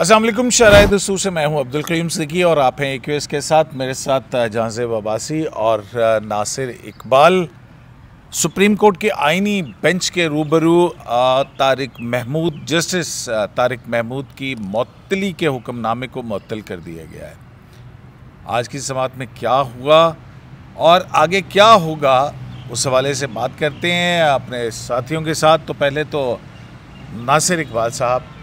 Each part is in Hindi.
अस्सलाम वालेकुम। शराय दस्तूर से मैं हूं अब्दुल करीम सिद्दीकी और आप हैं AQS के साथ। मेरे साथ जहांज़ेब अब्बासी और नासिर इकबाल। सुप्रीम कोर्ट के आईनी बेंच के रूबरू जस्टिस तारिक महमूद की मुअत्तली के हुक्मनामे को मुअत्तल कर दिया गया है। आज की समाअत में क्या हुआ और आगे क्या होगा, उस हवाले से बात करते हैं अपने साथियों के साथ। तो पहले तो नासिर इकबाल साहब।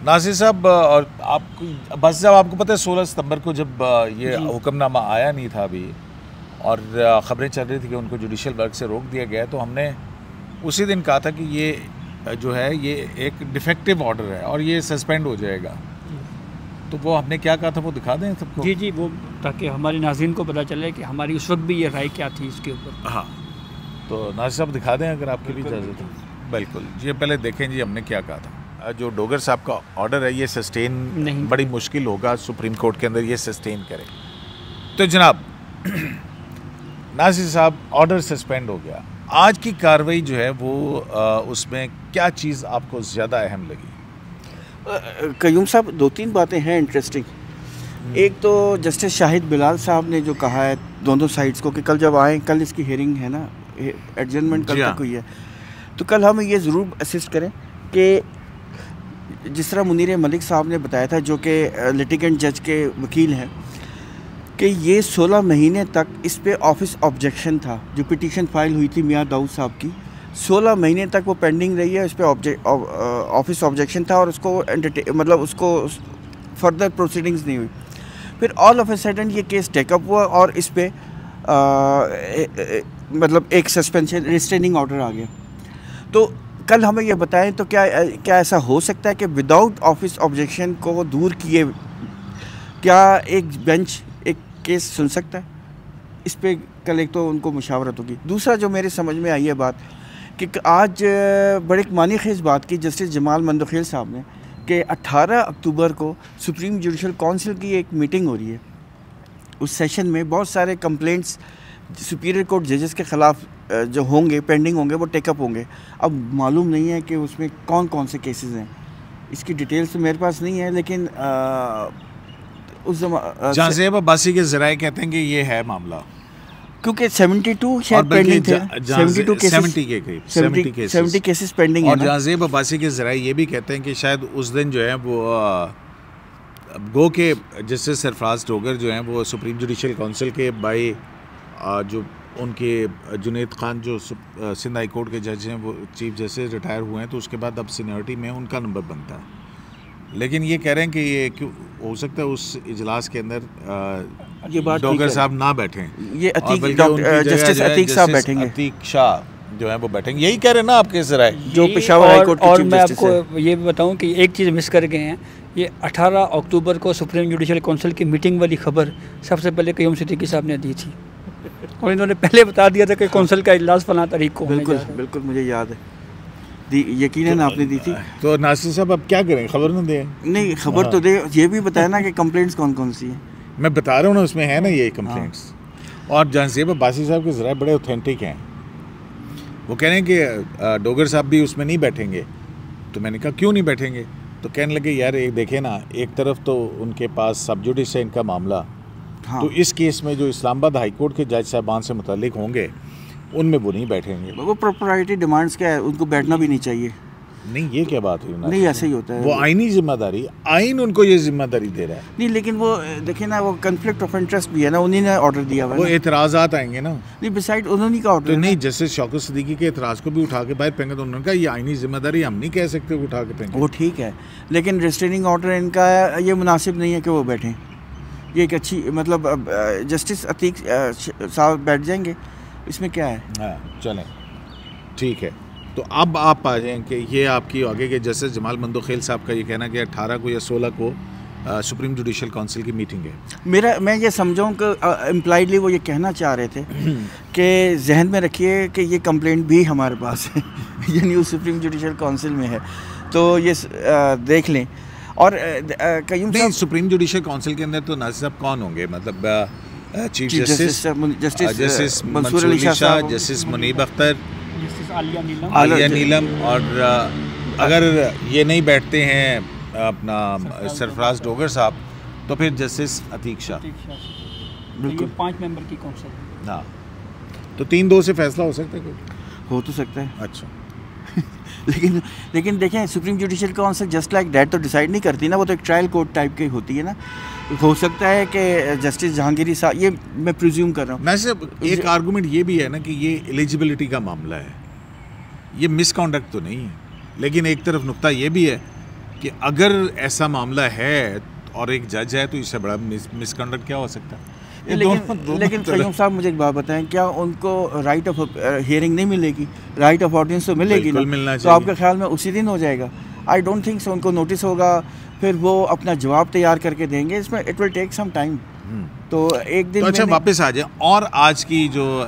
नासिर साहब, और आपको बस साहब, आपको पता है 16 सितंबर को जब ये हुक्मनामा आया नहीं था अभी और ख़बरें चल रही थी कि उनको जुडिशल वर्क से रोक दिया गया, तो हमने उसी दिन कहा था कि ये जो है ये एक डिफेक्टिव ऑर्डर है और ये सस्पेंड हो जाएगा। तो वो हमने क्या कहा था वो दिखा दें सबको। जी, वो ताकि हमारे नाज़रीन को पता चले कि हमारी उस वक्त भी ये राय क्या थी इसके ऊपर। हाँ, तो नासिर साहब दिखा दें अगर आपकी भी इजाज़त है। बिल्कुल जी, पहले देखें जी हमने क्या कहा था। जो डोगर साहब का ऑर्डर है ये सस्टेन नहीं, बड़ी मुश्किल होगा सुप्रीम कोर्ट के अंदर ये सस्टेन करे। तो जनाब नासिर साहब, ऑर्डर सस्पेंड हो गया। आज की कार्रवाई जो है वो उसमें क्या चीज़ आपको ज़्यादा अहम लगी? कयूम साहब, दो तीन बातें हैं इंटरेस्टिंग। एक तो जस्टिस शाहिद बिलाल साहब ने जो कहा है दोनों साइड्स को कि कल जब आए, कल इसकी हेयरिंग है ना, एडजर्नमेंट कल तक हुई है, तो कल हम ये ज़रूर असिस्ट करें कि जिस तरह मुनीर मलिक साहब ने बताया था, जो कि लिटिगेंट जज के वकील हैं, कि ये 16 महीने तक इस पे ऑफिस ऑब्जेक्शन था। जो पिटीशन फाइल हुई थी मियां दाऊद साहब की, 16 महीने तक वो पेंडिंग रही है। इस पे ऑफिस ऑब्जेक्शन था और उसको फर्दर प्रोसीडिंग्स नहीं हुई। फिर ऑल ऑफ ए सडन ये केस टेकअप हुआ और इस पे एक सस्पेंशन रिस्ट्रेनिंग ऑर्डर आ गया। तो कल हमें ये बताएं तो क्या ऐसा हो सकता है कि विदाउट ऑफिस ऑब्जेक्शन को दूर किए क्या एक बेंच एक केस सुन सकता है? इस पे कल एक तो उनको मुशावरत होगी। दूसरा जो मेरे समझ में आई है बात कि आज बड़े मानी खेज बात की जस्टिस जमाल मंदखेल साहब ने कि 18 अक्टूबर को सुप्रीम जुडिशल काउंसिल की एक मीटिंग हो रही है। उस सेशन में बहुत सारे कंप्लेंट्स सुपीरियर कोर्ट जजेस के ख़िलाफ़ जो होंगे, पेंडिंग होंगे, वो टेकअप होंगे। अब मालूम नहीं है कि उसमें कौन कौन से केसेस हैं, इसकी डिटेल्स तो मेरे पास नहीं है, लेकिन उस जहांज़ेब अब्बासी के ज़राए कहते हैं कि ये है मामला, क्योंकि 72 शायद पेंडिंग थे, 72 केसेस, 70 के करीब 70 केसेस पेंडिंग है। और जहांज़ेब अब्बासी के ज़राए ये भी कहते हैं कि शायद उस दिन जो है वो गो के जस्टिस सरफराज डोगर जो हैं वो सुप्रीम जुडिशल काउंसिल के बाई जो उनके जुनेद खान जो सिंध हाई कोर्ट के जज हैं वो चीफ जस्टिस रिटायर हुए हैं, तो उसके बाद अब सीनियरिटी में उनका नंबर बनता है। लेकिन ये कह रहे हैं कि ये क्यों हो सकता है उस इजलास के अंदर ये बात डोगर साहब ना बैठें, ये जस्टिस अतीक साहब बैठेंगे, अतीक शाह जो है वो बैठेंगे। यही कह रहे हैं ना आपके ज़राए, जो पेशावर हाई कोर्ट के और चीफ मैं जस्टिस आपको ये भी बताऊं कि एक चीज़ मिस कर गए हैं। ये 18 अक्टूबर को सुप्रीम जुडिशल काउंसिल की मीटिंग वाली खबर सबसे पहले कयूम सिद्दीकी साहब ने दी थी और इन्होंने पहले बता दिया था कि कौंसिल का इजलास फलां तारीख को। बिल्कुल मुझे याद है, यकीनन आपने दी थी। तो नासिर साहब अब क्या करें, खबर न दें? नहीं, खबर तो दे, ये भी बताया ना कि कंप्लेंट्स कौन कौन सी हैं। मैं बता रहा हूँ ना, उसमें है ना ये कंप्लेंट्स। और जहांज़ेब अब्बासी साहब के ज़राए बड़े ऑथेंटिक हैं। वो कह रहे हैं कि डोगर साहब भी उसमें नहीं बैठेंगे। तो मैंने कहा क्यों नहीं बैठेंगे? तो कहने लगे यार एक देखें ना, एक तरफ तो उनके पास सब जुडिस है इनका मामला, हाँ। तो इस केस में जो इस्लामाबाद हाई कोर्ट के जज साहबान से मुतालिक होंगे उनमें वो नहीं बैठेंगे। वो प्रोप्राइटी डिमांड्स क्या है, उनको बैठना भी नहीं चाहिए। नहीं, ये क्या बात हुई? नहीं, ऐसे ही होता है। वो आईनी जिम्मेदारी, आइन उनको ये जिम्मेदारी दे रहा है। नहीं, लेकिन वो देखिए ना, वो कन्फ्लिक्ट ऑफ इंटरेस्ट भी है ना, उन्हीं ने ऑर्डर दिया हुआ है। वो एतराज़ात आएंगे ना। नहीं, बिसाइड उन्होंने का ऑर्डर तो नहीं, जस्टिस शौकत सिद्दीकी के एतराज़ को भी उठा के बाहर फेंके, तो उन्होंने कहा ये आईनी जिम्मेदारी हम नहीं कह सकते उठा के फेंके। वो ठीक है, लेकिन रिस्ट्रेनिंग ऑर्डर इनका ये मुनासिब नहीं है कि वो बैठें। ये एक अच्छी जस्टिस अतीक साहब बैठ जाएंगे, इसमें क्या है? हाँ, चलें, ठीक है। तो अब आप आ जाएँ कि ये आपकी आगे के जस्टिस जमाल मंदखेल साहब का ये कहना कि 18 को या 16 को सुप्रीम जुडिशल काउंसिल की मीटिंग है। मैं ये समझाऊँ कि इम्प्लाइडली वो ये कहना चाह रहे थे कि जहन में रखिए कि ये कंप्लेंट भी हमारे पास है, यानी उस सुप्रीम जुडिशल काउंसिल में है, तो ये देख लें। और कई सुप्रीम जुडिशल काउंसिल के अंदर तो नासिर साहब कौन होंगे? मतलब chief justice Mansoor Ali Shah, justice Muneeb Akhtar, justice Aalia Neelum, और अगर ये नहीं बैठते हैं अपना सरफराज डोगर साहब, तो फिर जस्टिस अतीक शाह। बिल्कुल 5 मेंबर की कौंसिल है। हाँ, तो 3-2 से फैसला हो सकता है कोई? हो तो सकता है। अच्छा। लेकिन देखें, supreme judicial council just like that तो डिसाइड नहीं करती ना, वो तो एक ट्रायल कोर्ट टाइप की होती है ना। हो सकता है कि जस्टिस जहांगीरी साहब, ये मैं प्रिज्यूम कर रहा हूँ। वैसे एक आर्गूमेंट ये भी है ना कि ये एलिजिबिलिटी का मामला है, ये मिसकॉन्डक्ट तो नहीं है। लेकिन एक तरफ नुक्ता ये भी है कि अगर ऐसा मामला है और एक जज है तो इससे बड़ा मिसकॉन्डक्ट क्या हो सकता है? लेकिन क़य्यूम साहब, मुझे एक बात बताएं, क्या उनको राइट ऑफ हियरिंग नहीं मिलेगी? राइट ऑफ ऑडियंस तो मिलेगी ना, तो आपके ख्याल में उसी दिन हो जाएगा? I don't think so. उनको नोटिस होगा, फिर वो अपना जवाब तैयार करके देंगे, इसमें it will take some time. तो एक दिन तो अच्छा, वापस आ जाए और आज की जो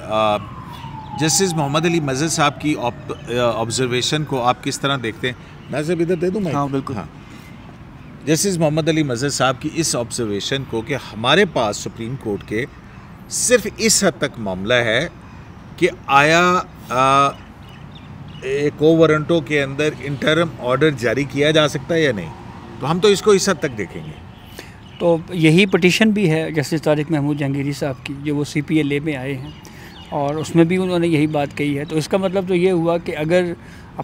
जस्टिस मोहम्मद अली मजहर साहब की ऑब्जर्वेशन को आप किस तरह देखते हैं? मैं सिर्फ इधर दे दूँ? हाँ बिल्कुल। हाँ, जस्टिस मोहम्मद अली मजहर साहब की इस ऑब्जर्वेशन को कि हमारे पास सुप्रीम कोर्ट के सिर्फ इस हद तक मामला है कि आया को वारंटों के अंदर इंटरम ऑर्डर जारी किया जा सकता है या नहीं, तो हम तो इसको इस हद तक देखेंगे। तो यही पटिशन भी है जस्टिस तारिक महमूद जहांगीरी साहब की, जो वो CPLA में आए हैं, और उसमें भी उन्होंने यही बात कही है। तो इसका मतलब तो ये हुआ कि अगर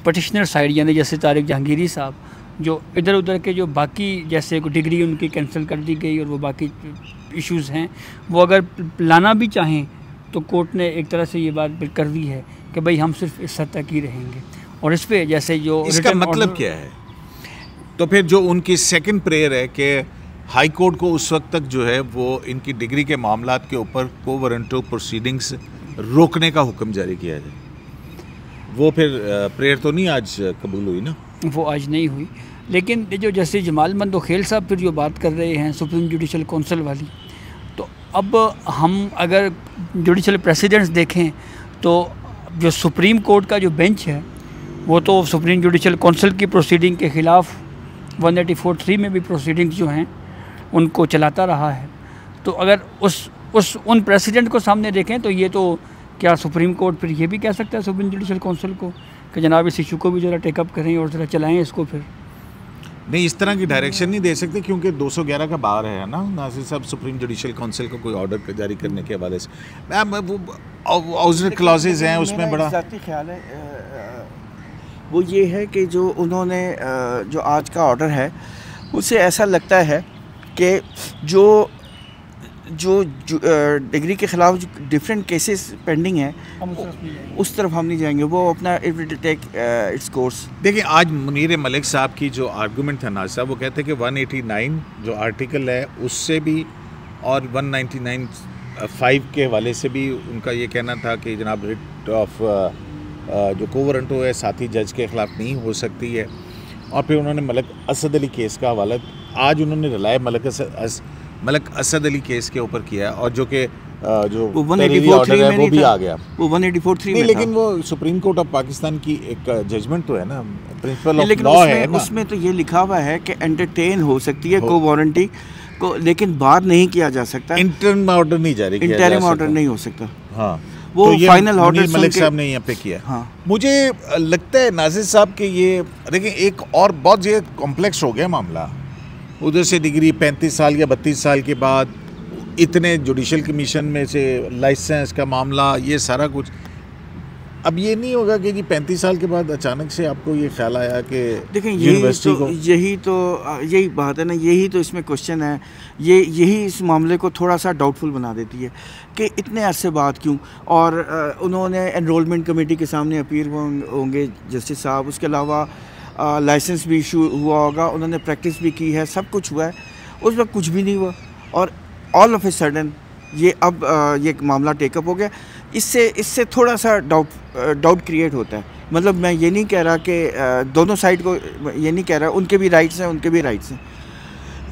पटिशनर साइड यानी जस्टिस तारिक जहांगीरी साहब, जो इधर उधर के जो बाकी जैसे डिग्री उनकी कैंसिल कर दी गई और वो बाकी इश्यूज़ हैं, वो अगर लाना भी चाहें तो कोर्ट ने एक तरह से ये बात कर दी है कि भाई हम सिर्फ इस हद तक ही रहेंगे। और इस पे जैसे जो इसका मतलब क्या है? तो फिर जो उनकी सेकंड प्रेयर है कि हाई कोर्ट को उस वक्त तक जो है वो इनकी डिग्री के मामलात के ऊपर को वारंटो प्रोसीडिंग्स रोकने का हुक्म जारी किया जाए, वो फिर प्रेयर तो नहीं आज कबूल हुई ना? वो आज नहीं हुई। लेकिन जो जस्टिस जमाल मंदोखेल साहब फिर जो बात कर रहे हैं सुप्रीम जुडिशल काउंसिल वाली, तो अब हम अगर जुडिशल प्रेसिडेंट्स देखें तो जो सुप्रीम कोर्ट का जो बेंच है वो तो सुप्रीम जुडिशल काउंसिल की प्रोसीडिंग के ख़िलाफ़ 184(3) में भी प्रोसीडिंग्स जो हैं उनको चलाता रहा है। तो अगर उन प्रेसिडेंट को सामने देखें तो ये तो क्या सुप्रीम कोर्ट फिर ये भी कह सकता है सुप्रीम जुडिशल काउंसिल को कि जनाब इस इशू को भी ज़रा टेकअप करें और ज़रा चलाएं इसको? फिर नहीं, इस तरह की डायरेक्शन नहीं दे सकते क्योंकि 211 का बार है ना नासिर साहब, सुप्रीम जुडिशल काउंसिल को कोई ऑर्डर जारी करने के हवाले से। वो ऑब्जर्व क्लॉजेज हैं उसमें बड़ा ज़ाती ख्याल है, वो ये है कि जो उन्होंने जो आज का ऑर्डर है उससे ऐसा लगता है कि जो डिग्री के ख़िलाफ़ जो डिफरेंट केसेस पेंडिंग हैं उस तरफ हम नहीं जाएंगे, वो अपना it will take its course. देखिए, आज मुनीर मलिक साहब की जो आर्गूमेंट था नाज़िर साहब, वो कहते हैं कि 189 जो आर्टिकल है उससे भी और 199(5) के हवाले से भी उनका ये कहना था कि जनाब रिट ऑफ जो को वारंटो है साथी जज के ख़िलाफ़ नहीं हो सकती है। और फिर उन्होंने मलिक असद अली केस का हवाला आज उन्होंने रिलाय मलिक असद अली केस के ऊपर किया है, और जो कि जो 184(3) में वो भी आ गया, वो 184(3) में, लेकिन वो सुप्रीम कोर्ट ऑफ पाकिस्तान की एक जजमेंट तो है ना, प्रिंसिपल ऑफ लॉ है ना, उसमें तो ये लिखा हुआ है कि एंटरटेन हो सकती है को वारंटी को, लेकिन बात नहीं किया जा सकता, इंटरिम ऑर्डर नहीं जारी किया जा सकता, इंटरिम ऑर्डर नहीं हो सकता। हाँ, वो तो फाइनल ऑर्डर मलिक साहब ने यहाँ पे किया। हाँ, मुझे लगता है नाज़िर साहब के ये देखिए एक और बहुत ये कॉम्प्लेक्स हो गया मामला। उधर से डिग्री 35 साल या 32 साल के बाद, इतने जुडिशल कमीशन में से लाइसेंस का मामला, ये सारा कुछ। अब ये नहीं होगा कि जी 35 साल के बाद अचानक से आपको ये ख्याल आया कि देखें यही बात है ना, यही तो इसमें क्वेश्चन है, यही इस मामले को थोड़ा सा डाउटफुल बना देती है कि इतने अरसे बाद क्यों। और उन्होंने एनरोलमेंट कमेटी के सामने अपील होंगे जस्टिस साहब, उसके अलावा लाइसेंस भी इशू हुआ होगा, उन्होंने प्रैक्टिस भी की है, सब कुछ हुआ है, उस वक्त कुछ भी नहीं हुआ और ऑल ऑफ ए सडन ये अब ये मामला टेकअप हो गया। इससे थोड़ा सा डाउट क्रिएट होता है। मतलब मैं ये नहीं कह रहा कि दोनों साइड को ये नहीं कह रहा, उनके भी राइट्स हैं, उनके भी राइट्स हैं,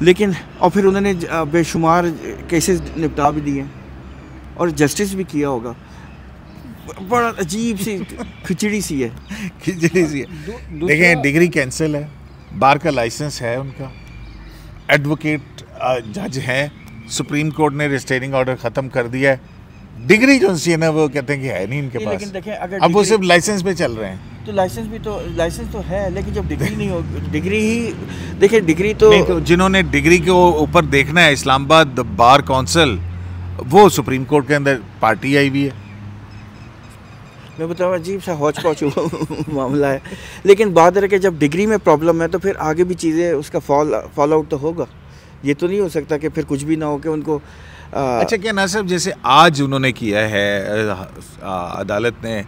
लेकिन और फिर उन्होंने बेशुमार केसेस निपटा भी दिए और जस्टिस भी किया होगा। बड़ा अजीब सी खिचड़ी सी है देखें, डिग्री कैंसिल है, बार का लाइसेंस है उनका, एडवोकेट जज है, सुप्रीम कोर्ट ने रिस्ट्रेनिंग ऑर्डर ख़त्म कर दिया है, डिग्री जो सी है ना वो कहते हैं कि है नहीं इनके पास, लेकिन देखें, अगर अब वो सिर्फ लाइसेंस पे चल रहे हैं। तो लाइसेंस तो है, लेकिन जब डिग्री नहीं हो, डिग्री ही देखिए, डिग्री तो नहीं, तो जिन्होंने डिग्री के ऊपर देखना है, इस्लामाबाद बार काउंसिल, वो सुप्रीम कोर्ट के अंदर पार्टी आई हुई है। मैं बताऊँ, अजीब सा हौच पौच मामला है। लेकिन बात है कि जब डिग्री में प्रॉब्लम है तो फिर आगे भी चीज़ें उसका फॉल आउट तो होगा। ये तो नहीं हो सकता कि फिर कुछ भी ना हो कि उनको अच्छा, क्या ना साहब, जैसे आज उन्होंने किया है अदालत ने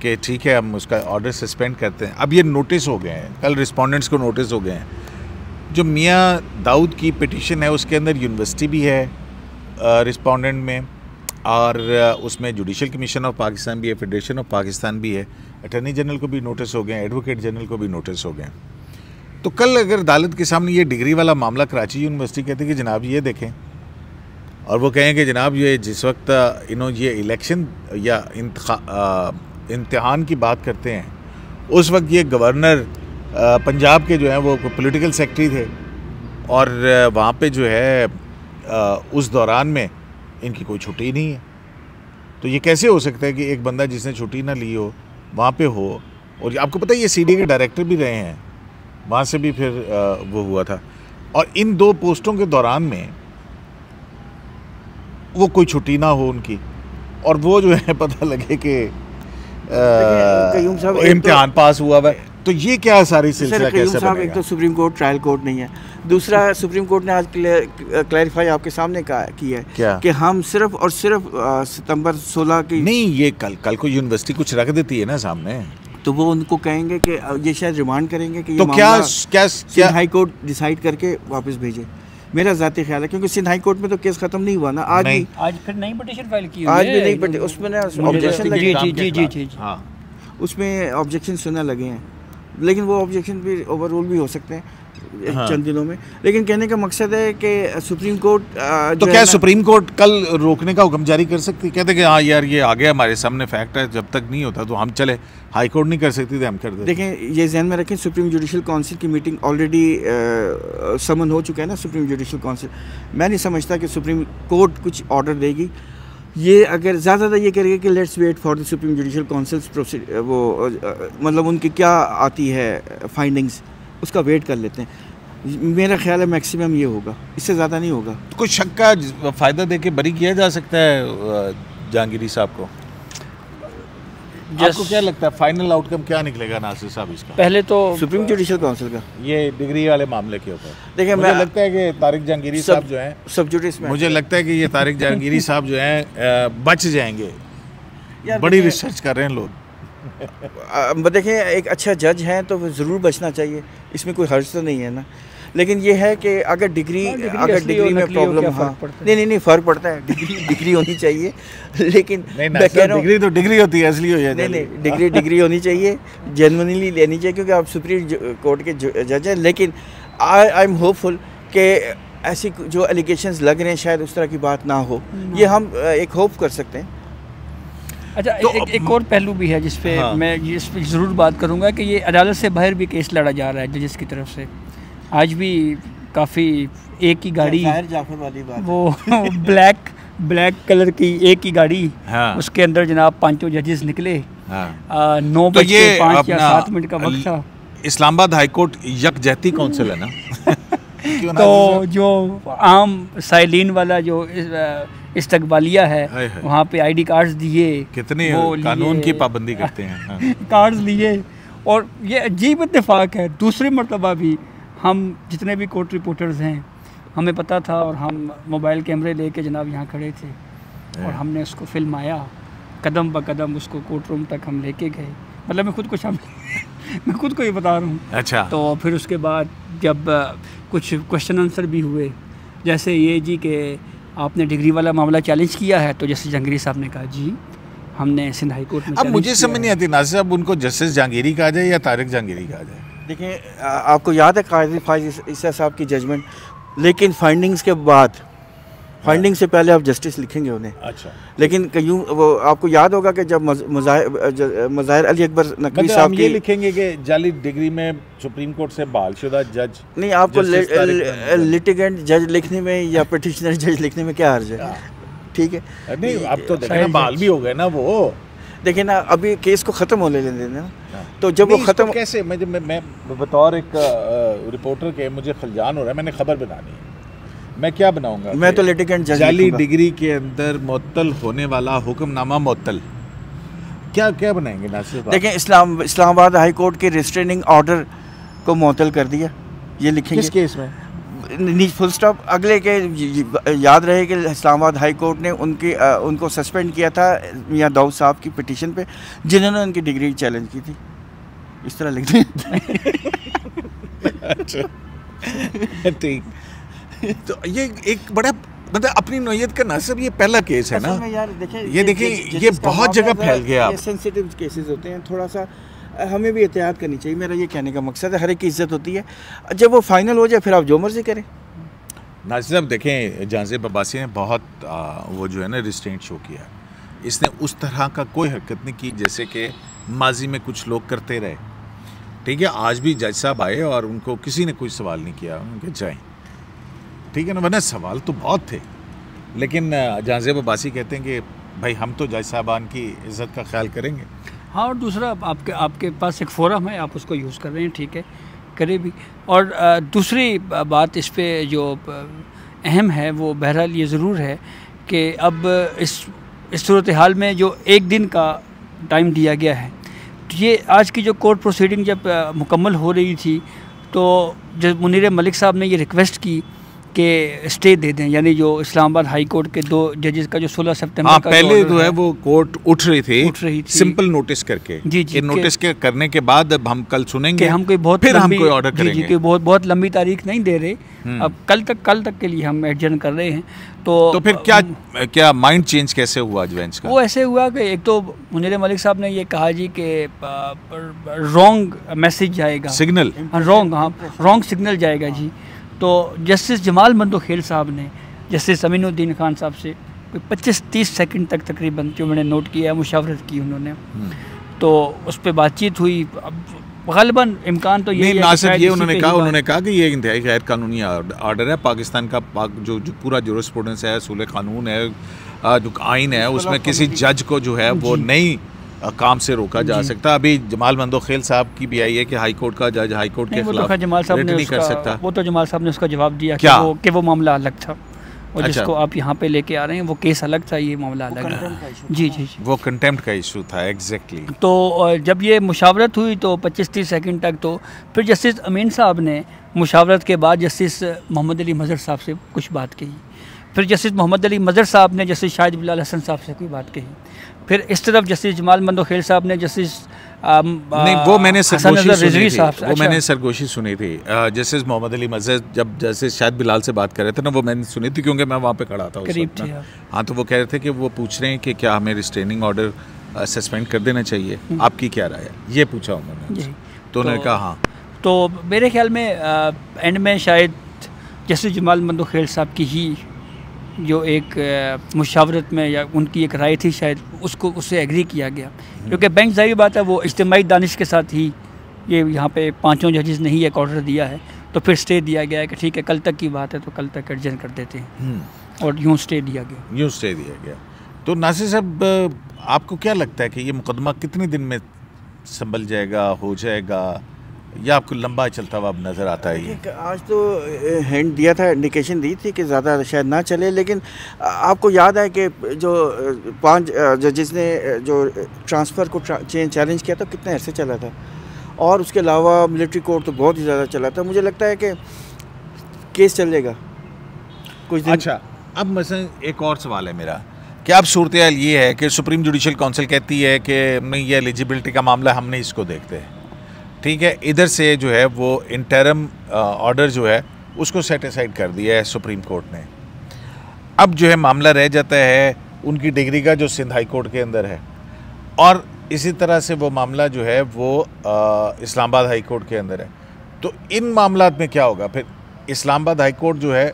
कि ठीक है हम उसका ऑर्डर सस्पेंड करते हैं, अब ये नोटिस हो गए हैं, कल रिस्पोंडेंट्स को नोटिस हो गए हैं। जो मियाँ दाऊद की पिटीशन है उसके अंदर यूनिवर्सिटी भी है रिस्पोंडेंट में, और उसमें जुडिशल कमीशन ऑफ पाकिस्तान भी है, फेडरेशन ऑफ पाकिस्तान भी है, अटॉर्नी जनरल को भी नोटिस हो गए, एडवोकेट जनरल को भी नोटिस हो गए। तो कल अगर अदालत के सामने ये डिग्री वाला मामला कराची यूनिवर्सिटी कहते कि जनाब ये देखें, और वो कहें कि जनाब ये जिस वक्त ये इलेक्शन या इम्तिहान की बात करते हैं, उस वक्त ये गवर्नर पंजाब के जो हैं वो पॉलिटिकल सेक्रेटरी थे, और वहाँ पे जो है उस दौरान में इनकी कोई छुट्टी नहीं है। तो ये कैसे हो सकता है कि एक बंदा जिसने छुट्टी ना ली हो वहाँ पे हो? और आपको पता है ये सीडी के डायरेक्टर भी रहे हैं, वहाँ से भी फिर वो हुआ था, और इन 2 पोस्टों के दौरान में वो कोई छुट्टी ना हो उनकी, और वो जो है पता लगे कि इम्तिहान पास हुआ है। तो ये क्या सारी सिलसिला कैसे बनेगा? एक तो सुप्रीम कोर्ट ट्रायल कोर्ट नहीं है, दूसरा सुप्रीम कोर्ट ने आज क्लैरिफाई आपके सामने किया है क्या? कि हम सिर्फ और सिर्फ सितंबर 16 की नहीं, ये कल को यूनिवर्सिटी कुछ रख देती है ना सामने, तो वो उनको कहेंगे कि ये शायद रिमांड करेंगे कि तो ये क्या हाई कोर्ट डिसाइड करके वापस भेजे। मेरा ज़ाती ख्याल है, क्योंकि सिंध हाई कोर्ट में तो केस खत्म नहीं हुआ ना, आज फिर नई पिटीशन फाइल की, आज भी नहीं, उसमें ना ऑब्जेक्शन लगे, जी, हाँ, उसमें ऑब्जेक्शन सुनने लगे हैं, लेकिन वो ऑब्जेक्शन भी ओवररूल भी हो सकते हैं चंद दिनों में। लेकिन कहने का मकसद है कि सुप्रीम कोर्ट तो क्या सुप्रीम कोर्ट कल रोकने का हुक्म जारी कर सकती? कहते कि हाँ यार ये आ गया हमारे सामने फैक्ट है, जब तक नहीं होता तो हम चले, हाई कोर्ट नहीं कर सकती थे, हम कर दें। देखें, ये जहन में रखें, सुप्रीम जुडिशल काउंसिल की मीटिंग ऑलरेडी समन हो चुका है ना सुप्रीम जुडिशल काउंसिल। मैं नहीं समझता कि सुप्रीम कोर्ट कुछ ऑर्डर देगी। ये अगर ज़्यादा ये करेगा कि let's wait for the Supreme Judicial Council's proceed, वो मतलब उनकी क्या आती है फाइंडिंग्स, उसका वेट कर लेते हैं। मेरा ख्याल है मैक्सिमम ये होगा, इससे ज़्यादा नहीं होगा। तो कुछ शक का फ़ायदा दे के बरी किया जा सकता है जहांगीरी साहब को? आपको क्या लगता है फाइनल आउटकम क्या निकलेगा नासिर साहब इसका? पहले तो सुप्रीम जुडिशल काउंसिल का ये डिग्री वाले मामले के ऊपर देखिए, मुझे लगता है कि तारिक जहांगीरी साहब जो हैं सब जुडिस में, मुझे लगता है कि ये तारिक जहांगीरी साहब जो हैं बच जाएंगे। बड़ी रिसर्च कर रहे हैं लोग। देखें, एक अच्छा जज हैं तो ज़रूर बचना चाहिए, इसमें कोई हर्ज तो नहीं है ना। लेकिन ये है कि अगर डिग्री में प्रॉब्लम, हाँ नहीं फ़र्क पड़ता है, डिग्री होनी चाहिए, लेकिन डिग्री तो डिग्री होती है, असली हो जाए। नहीं, डिग्री होनी चाहिए, जेन्युइनली लेनी चाहिए, क्योंकि आप सुप्रीम कोर्ट के जज हैं। लेकिन आई एम होपफुल कि ऐसी जो एलिगेशंस लग रहे हैं शायद उस तरह की बात ना हो, ये हम एक होप कर सकते हैं। अच्छा, तो एक और पहलू भी है जिस पे मैं इस पर ज़रूर बात करूंगा कि ये अदालत से बाहर भी केस लड़ा जा रहा है जजेस की तरफ से। आज भी काफ़ी एक ही गाड़ी, जाफर वाली बात, वो ब्लैक कलर की एक ही गाड़ी, उसके अंदर जनाब 5 जजेस निकले, 9:05 या 7 मिनट का वक्त था। इस्लामाबाद हाई कोर्ट यकजहती काउंसिल है ना तो जो आम साइलिन वाला जो इस्तकबालिया है, वहाँ पे आईडी कार्ड्स दिए, कितने कानून की पाबंदी करते हैं कार्ड्स लिए, और ये अजीब इत्तेफाक है, दूसरी मरतबा भी हम जितने भी कोर्ट रिपोर्टर्स हैं हमें पता था, और हम मोबाइल कैमरे लेके जनाब यहाँ खड़े थे, और हमने उसको फिल्माया, कदम ब कदम उसको कोर्ट रूम तक हम लेके गए। मतलब मैं खुद को ही बता रहा हूँ। अच्छा। तो फिर उसके बाद जब कुछ क्वेश्चन आंसर भी हुए, जैसे ये जी कि आपने डिग्री वाला मामला चैलेंज किया है, तो जस्टिस जहांगीरी साहब ने कहा जी हमने सिंध हाई कोर्ट में। अब मुझे समझ नहीं आती नासिर साहब, उनको जस्टिस जहांगीरी कहा जाए या तारिक जहांगीरी कहा जाए? देखिए, आपको याद है काजी फाइज ईसा साहब की जजमेंट, लेकिन फाइंडिंग्स के बाद, फाइंडिंग से पहले आप जस्टिस लिखेंगे उन्हें। अच्छा। लेकिन यूँ वो आपको याद होगा कि जब मज़ाहिर अली अकबर नकवी साहब ये लिखेंगे कि जाली डिग्री में सुप्रीम कोर्ट से बहालशुदा जज, नहीं, आपको लिटिगेंट जज लिखने में या पिटिशनर जज लिखने में क्या हर्ज है? ठीक है, नहीं अब तो देखना बहाल भी हो गए ना वो। देखिए ना, अभी केस को ख़त्म होने देना, तो जब वो ख़त्म कैसे मैं बतौर एक रिपोर्टर के मुझे खलजान हो रहा है, मैंने खबर बनानी है, मैं क्या बनाऊंगा? मैं तो लिटिगेंट जज जाली डिग्री के अंदर मुअत्तल होने वाला हुक्मनामा मुअत्तल, क्या क्या बनाएंगे नासिर साहब? देखें, इस्लामाबाद हाई कोर्ट के रिस्ट्रेनिंग ऑर्डर को मुअत्तल कर दिया, ये लिखेंगे किस केस में? Full stop. अगले के याद रहे कि इस्लामाबाद हाई कोर्ट ने उनको सस्पेंड किया था मियां दाऊद साहब की पिटीशन पे, जिन्होंने उनकी डिग्री चैलेंज की थी। इस तरह लिख दें। अच्छा ठीक। तो ये एक बड़ा मतलब अपनी नौयत का नासिब ये पहला केस है ना यार। देखें, ये देखिए ये बहुत जगह फैल गया। ये सेंसिटिव केसेस होते हैं, थोड़ा सा हमें भी एहतियात करनी चाहिए। मेरा ये कहने का मकसद है, हर एक की इज्जत होती है, जब वो फाइनल हो जाए फिर आप जो मर्जी करें। नासिर साहब देखें, जांज़ेब अब्बासी ने बहुत वो जो है ना रिस्ट्रेंट शो किया। इसने उस तरह का कोई हरकत नहीं की जैसे कि माजी में कुछ लोग करते रहे। ठीक है, आज भी जज साहब आए और उनको किसी ने कोई सवाल नहीं किया, उनके जाएँ, ठीक है ना, वरना सवाल तो बहुत थे। लेकिन जांज़ेब अब्बासी कहते हैं कि भाई हम तो जज साहबान की इज़्ज़त का ख्याल करेंगे। हाँ, और दूसरा आपके पास एक फोरम है, आप उसको यूज़ कर रहे हैं, ठीक है, करें भी। और दूसरी बात इस पे जो अहम है वो बहरहाल ये ज़रूर है कि अब इस सूरत हाल में जो एक दिन का टाइम दिया गया है, तो ये आज की जो कोर्ट प्रोसीडिंग जब मुकम्मल हो रही थी तो जब मुनीर मलिक साहब ने ये रिक्वेस्ट की कि स्टे दे दें, यानी जो इस्लामाबाद हाई कोर्ट के 2 जजेस का जो 16 सितंबर का पहले जो है वो कोर्ट उठ रही थी सिंपल नोटिस करके। जी नोटिस के करने के बाद अब हम कल सुनेंगे, हम कोई बहुत फिर हम कोई ऑर्डर करेंगे। जी, बहुत लंबी तारीख नहीं दे रहे, अब कल तक के लिए हम एडजर्न कर रहे हैं। तो फिर क्या माइंड चेंज कैसे हुआ बेंच का? वो ऐसे हुआ कि एक तो मुनीर मलिक साहब ने ये कहा जी कि रॉन्ग मैसेज जाएगा, सिग्नल रॉन्ग सिग्नल जाएगा जी। तो जस्टिस जमाल मंदोखेल साहब ने जस्टिस अमीनुद्दीन खान साहब से कोई 25-30 सेकंड तक तकरीबन जो मैंने नोट किया है मुशावरत की उन्होंने, तो उस पर बातचीत हुई। अब ग़ालिबन इम्कान तो ये उन्होंने कहा कि ये इंतहाई गैर कानूनी आर्डर है, पाकिस्तान का जो पूरा जुरिस्प्रूडेंस है, सूल कानून है, जो आइन है, उसमें किसी जज को जो है वो नहीं काम से रोका जा सकता। अभी जमाल मंदोखेल साहब की भी आई है कि हाई कोर्ट का जज हाई कोर्ट के खिलाफ नहीं कर सकता। वो तो जमाल साहब ने उसका जवाब दिया कि वो मामला अलग था, और जिसको आप यहाँ पे लेके आ रहे हैं वो केस अलग था, ये मामला अलग है। जी, वो कंटेम्प्ट का इशू था। एग्जैक्टली। तो जब ये मुशावरत हुई तो 25-30 सेकंड तक, तो फिर जस्टिस अमीन साहब ने मुशावरत के बाद जस्टिस मोहम्मद अली मज़हर साहब से कुछ बात कही, फिर जस्टिस मोहम्मद अली मज़हर साहब ने जस्टिस शाहिद बिलाल हसन साहब से कोई बात कही, फिर इस तरफ जस्टिस जमाल मंदोखेल साहब ने जस्टिस नहीं, वो मैंने सरगोशी सुनी थी। जस्टिस मोहम्मद अली मज़हर जब जस्टिस शाहिद बिलाल से बात कर रहे थे ना, वो मैंने सुनी थी क्योंकि मैं वहाँ पे खड़ा था उस वक्त ना। हाँ, तो वो कह रहे थे कि वो पूछ रहे हैं कि क्या हमें रिस्ट्रेनिंग ऑर्डर सस्पेंड कर देना चाहिए, आपकी क्या राय है, ये पूछा उन्होंने। तो उन्होंने कहा हाँ। तो मेरे ख्याल में एंड में शायद जस्टिस जमाल मंदोखेल साहब की ही जो एक मुशावरत में या उनकी एक राय थी, शायद उससे एग्री किया गया, क्योंकि बेंच जाहिर बात है वो इज्तिमाई दानिश के साथ ही ये यहाँ पे 5 जजेस ने ही एक ऑर्डर दिया है, तो फिर स्टे दिया गया है कि ठीक है कल तक की बात है तो कल तक एडजर्न कर देते हैं, और यूँ स्टे दिया गया। तो नासिर साहब, आपको क्या लगता है कि ये मुकदमा कितने दिन में संभल जाएगा, हो जाएगा, या आपको लंबा चलता हुआ अब नज़र आता है? ये आज तो हिंट दिया था, इंडिकेशन दी थी कि ज़्यादा शायद ना चले, लेकिन आपको याद है कि जो 5 जजेस ने जो ट्रांसफ़र को चैलेंज किया था कितने अरसे चला था, और उसके अलावा मिलिट्री कोर्ट तो बहुत ही ज़्यादा चला था। मुझे लगता है कि केस चलेगा कुछ दिन। अच्छा, अब मसलन एक और सवाल है मेरा कि अब सूरत हाल ये है कि सुप्रीम जुडिशल काउंसिल कहती है कि नहीं, ये एलिजिबिलिटी का मामला हम नहीं इसको देखते, ठीक है। इधर से जो है वो इंटरम ऑर्डर जो है उसको सेटिसाइड कर दिया है सुप्रीम कोर्ट ने। अब जो है मामला रह जाता है उनकी डिग्री का जो सिंध हाई कोर्ट के अंदर है, और इसी तरह से वो मामला जो है वो इस्लामाबाद हाई कोर्ट के अंदर है। तो इन मामलात में क्या होगा फिर? इस्लामाबाद हाई कोर्ट जो है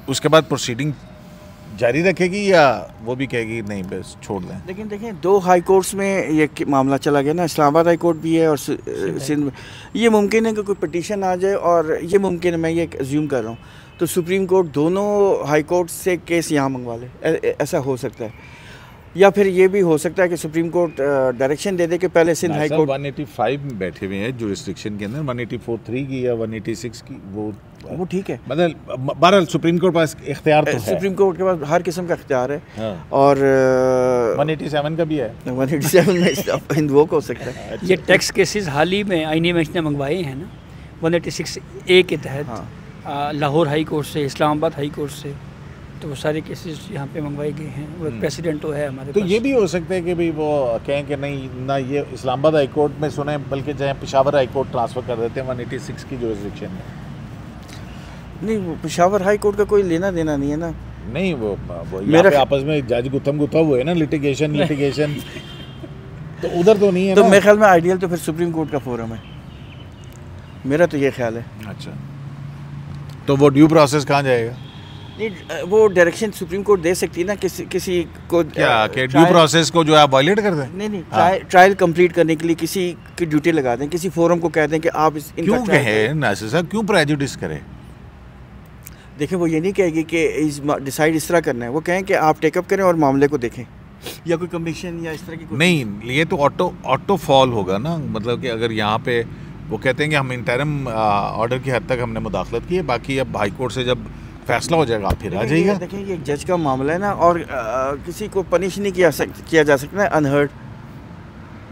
उसके बाद प्रोसीडिंग जारी रखेगी या वो भी कहेगी नहीं बस छोड़ दें? लेकिन देखें, 2 हाई कोर्ट्स में ये मामला चला गया ना, इस्लामाबाद हाई कोर्ट भी है और सिंध में। ये मुमकिन है कि कोई पटिशन आ जाए, और ये मुमकिन है, मैं ये अज्यूम कर रहा हूँ, तो सुप्रीम कोर्ट दोनों हाई कोर्ट से केस यहाँ मंगवा ले, ऐसा हो सकता है। या फिर ये भी हो सकता है कि सुप्रीम कोर्ट डायरेक्शन दे दे कि पहले सिंध हाई कोर्ट 185 में बैठे हुए हैं जुरिस्डिक्शन के अंदर, 184(3) की या 186 की, वो ठीक है। मतलब बहरहाल सुप्रीम कोर्ट पास इख्तियार तो है, सुप्रीम कोर्ट के पास हर किस्म का इख्तियार है। हाँ। और 187 का भी है, 187 में इन्वोक हो सकता है। ये टैक्स केसेस हाल ही में आईनी बेंच ने मंगवाए हैं ना 186A के तहत, लाहौर हाई कोर्ट से, इस्लामाबाद हाई कोर्ट से, तो वो सारे केसेस यहाँ पे मंगवाए गए हैं। वो प्रेसिडेंट तो है हमारे तो पास। ये भी हो सकता है कि भाई वो कहें कि नहीं ना ये इस्लामाबाद हाई कोर्ट में सुने, बल्कि चाहे पेशावर हाई कोर्ट ट्रांसफ़र कर देते हैं 186 की जुरिस्डिक्शन में। नहीं, वो पेशावर हाई कोर्ट का कोई लेना देना नहीं है ना। नहीं, वो यहाँ पे आपस में जज गुत्थम हुए ना, लिटिगेशन तो उधर तो नहीं है तो ना। मेरे ख्याल में आइडियल तो फिर सुप्रीम कोर्ट का फोरम है, मेरा तो ये ख्याल है। अच्छा, तो वो ड्यू प्रोसेस कहाँ जाएगा? नहीं, वो डायरेक्शन सुप्रीम कोर्ट दे सकती है ना किसी को, क्या कि ड्यू प्रोसेस को जो है वायलेट कर दें? नहीं, ट्रायल कंप्लीट करने के लिए किसी की ड्यूटी लगा दें, किसी फोरम को कह दें कि आप क्यों कहें नासिर साहब, क्यों प्रेजुडिस करें? देखिए, वो ये नहीं कहेगी कि डिसाइड इस तरह करना है, वो कहें कि आप टेकअप करें और मामले को देखें, या कोई कमीशन या इस तरह की कोई नहीं, ये तो ऑटो फॉल होगा ना। मतलब कि अगर यहाँ पे वो कहते हैं कि हम इंटरम ऑर्डर की हद तक हमने मुदाखलत की है, बाकी अब हाई कोर्ट से जब फैसला हो जाएगा फिर आ जाएगा। देखिए, ये एक जज का मामला है ना, और किसी को पनिश नहीं किया जा सकता है अनहर्ड।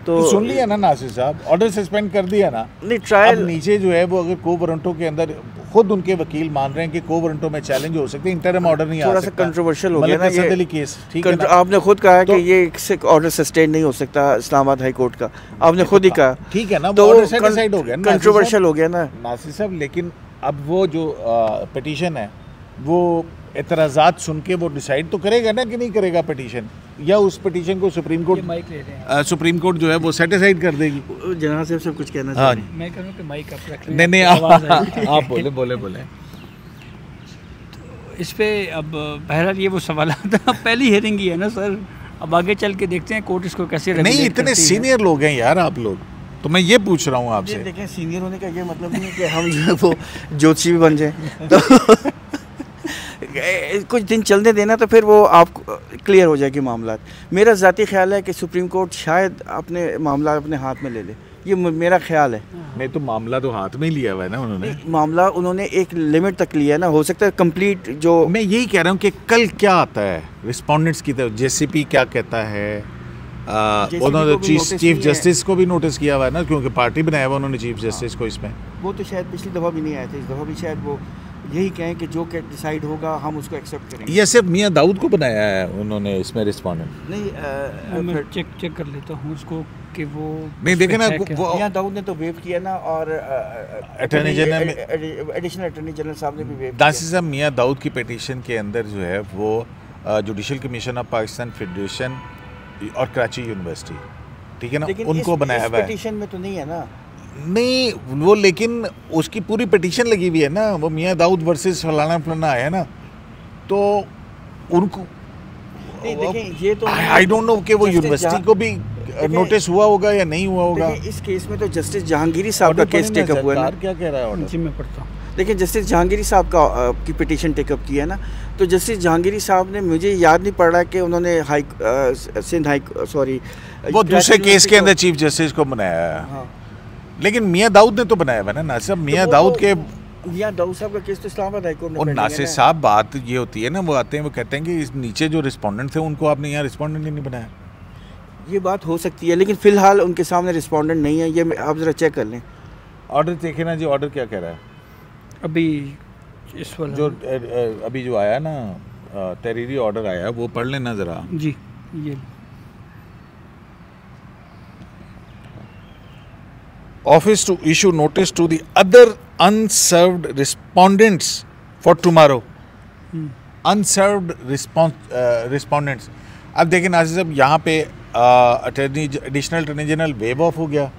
तो सुन लिया ना नासिर साहब, ऑर्डर सस्पेंड कर दिया ना। नहीं, ट्रायल नीचे जो है वो अगर को वारंटों के अंदर खुद उनके वकील मान रहे हैं कि को वारंटों में चैलेंज हो सकते हैं, इंटरम ऑर्डर नहीं आ सकता। थोड़ा सा कंट्रोवर्शियल हो गया ना ये केस, ठीक है ना? आपने खुद कहा कि ये ऑर्डर सस्टेन नहीं हो सकता इस्लामाबाद हाई कोर्ट का, आपने खुद ही कहा, ठीक है ना? तो ऑर्डर से डिसाइड हो गया ना, कंट्रोवर्शियल हो गया ना नासिर साहब। लेकिन अब वो जो पिटीशन है वो एतराज़ात सुन के वो डिसाइड तो करेगा ना कि नहीं करेगा पिटीशन, या उस पिटीशन को सुप्रीम कोर्ट जो है वो सेटिसाइड कर देगी। जनाब साहब सब कुछ कहना हाँ, मैं कह रहा हूँ कि माइक आप रख लें। नहीं आप बोले। तो इस पे अब बहरहाल ये वो सवाल था, पहली हियरिंग ही है ना सर, अब आगे चल के देखते हैं कोर्ट इसको कैसे नहीं, इतने सीनियर लोग हैं यार आप लोग, तो मैं ये पूछ रहा हूँ आपसे। देखें, सीनियर होने का ये मतलब नहीं है कि हम जो है वो ज्योतिषी भी बन जाए। तो कुछ दिन चलने देना, तो फिर वो आपको क्लियर हो जाएगी मामला। मेरा ज़ाती ख्याल है कि सुप्रीम कोर्ट शायद अपने मामला अपने हाथ में ले ले, ये मेरा ख्याल है। नहीं, तो मामला तो हाथ में ही लिया हुआ है ना उन्होंने। मामला उन्होंने एक लिमिट तक लिया है ना, हो सकता है कंप्लीट जो मैं यही कह रहा हूँ कि कल क्या आता है रिस्पोंडेंट्स की तरफ, जेसीपी क्या कहता है, उन्होंने चीफ जस्टिस को भी नोटिस किया हुआ है ना, क्योंकि पार्टी बनाया हुआ उन्होंने चीफ जस्टिस को इसमें। वो तो शायद पिछली दफ़ा भी नहीं आए थे, इस दफ़ा भी शायद वो यही कहें कि जो डिसाइड होगा हम उसको एक्सेप्ट करेंगे। ये सिर्फ मियां दाऊद को बनाया है उन्होंने इसमें रिस्पोंडेंट। नहीं, मैं चेक कर लेता हूँ उसको कि वो नहीं, देखे ना, वो मियां दाऊद ने तो वेव किया ना, और attorney general additional attorney general साहब ने भी वेव दासी साहब, मियां दाऊद की पिटीशन के अंदर जो है वो judicial commission of Pakistan federation और कराची यूनिवर्सिटी, ठीक है ना, उनको बनाया हुआ है। पिटीशन में तो नहीं है ना। नहीं, वो लेकिन उसकी पूरी पिटीशन लगी हुई है ना, वो मियां दाऊद वर्सेस फलाना फलाना है ना, तो उनको देखें, ये तो आई डोंट नो कि वो यूनिवर्सिटी को भी नोटिस हुआ होगा या नहीं हुआ होगा। इस केस में तो जस्टिस जहांगीरी साहब का केस टेकअप हुआ है। क्या कह रहा है ऑर्डर? जी मैं पढ़ता हूँ। देखिए, जस्टिस जहांगीरी साहब का की पिटीशन टेकअप की है ना, तो जस्टिस जहांगीरी साहब ने, मुझे याद नहीं पड़ रहा कि उन्होंने वो दूसरे केस के अंदर चीफ जस्टिस को बनाया है। हाँ। लेकिन मियां दाऊद ने तो बनाया हुआ ना साहब, मियां दाऊद के मियां दाऊद साहब का केस तो इस्लामाबाद हाई कोर्ट में। और नासिर साहब, बात ये होती है ना, वो आते हैं वो कहते हैं कि इस नीचे जो रिस्पोंडेंट थे उनको आपने यहाँ रिस्पोंडेंट नहीं बनाया। ये बात हो सकती है, लेकिन फिलहाल उनके सामने रिस्पोंडेंट नहीं है, ये आप ज़रा चेक कर लें। ऑर्डर देखे ना जी, ऑर्डर क्या कह रहा है अभी इस वाला जो अभी जो आया ना तहरीरी ऑर्डर आया, वो पढ़ लेना ज़रा जी। ये office to issue notice to the other unserved respondents for tomorrow. Unserved respondents. अब देखें नाज़िर साहब, यहाँ पे additional attorney general waive off हो गया,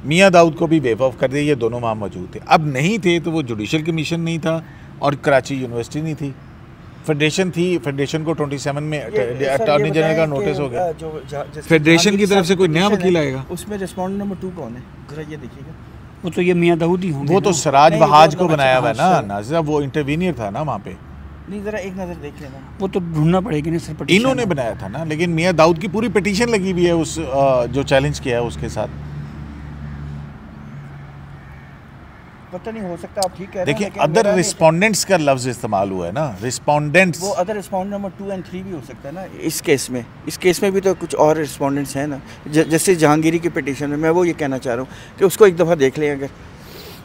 मियां दाऊद को भी वेव ऑफ कर दिया, ये दोनों वहाँ मौजूद थे। अब नहीं थे तो वो जुडिशल कमीशन नहीं था और कराची यूनिवर्सिटी नहीं थी, फेडरेशन थी। फेडरेशन को 27 में अटॉर्नी जनरल का नोटिस हो गया। फेडरेशन की तरफ से कोई नया वकील आएगा, उसमें रिस्पोंडेंट नंबर 2 कौन है, जरा ये देखिएगा। वो तो ये मियां दाऊद ही होंगे। वो तो सराज बहाज को बनाया हुआ है ना नाज़िर, वो इंटरवीनियर था ना वहाँ पे। नहीं, ज़रा एक नज़र देख लेना। वो तो ढूंढना पड़ेगी ना सर, petition इन्होंने है। बनाया था ना, लेकिन मियाँ दाऊद की पूरी पिटीशन लगी हुई है उस जो चैलेंज किया है उसके साथ। पता नहीं, हो सकता आप ठीक कह रहे हैं। देखिए लेकिन अदर मेरा रिस्पोंडेंट्स का लफ्ज इस्तेमाल हुआ है ना, रिस्पोंडेंट्स। वो अदर रिस्पॉन्डेंट नंबर 2 और 3 भी हो सकता है ना इस केस में। इस केस में भी तो कुछ और रिस्पॉन्डेंट्स हैं ना, जैसे जहांगीरी की पिटीशन में। मैं वो ये कहना चाह रहा हूँ कि उसको एक दफ़ा देख लें अगर।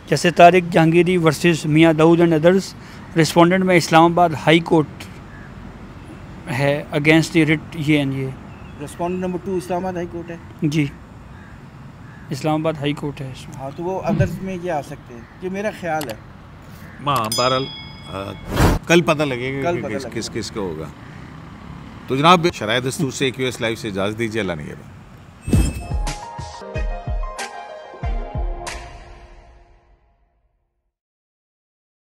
जैसे तारिक जहांगीरी वर्सेस मियाँ दाऊद एंड अदर्स, रिस्पोंडेंट में इस्लामाबाद हाई कोर्ट है अगेंस्ट द रिट ये एंड ये। Respondent number 2 Islamabad high court है जी, इस्लामाबाद हाई कोर्ट है इसमें। हाँ, तो वो अदर्स में ये आ सकते हैं, ये मेरा ख्याल है। हाँ बहरहाल कल पता लगेगा कल कि पता किस लगेगा। किस किस को होगा। तो जनाब शराय दस्तूर से AQS लाइव से इजाज़त दीजिए। अल्लाह निगहबान।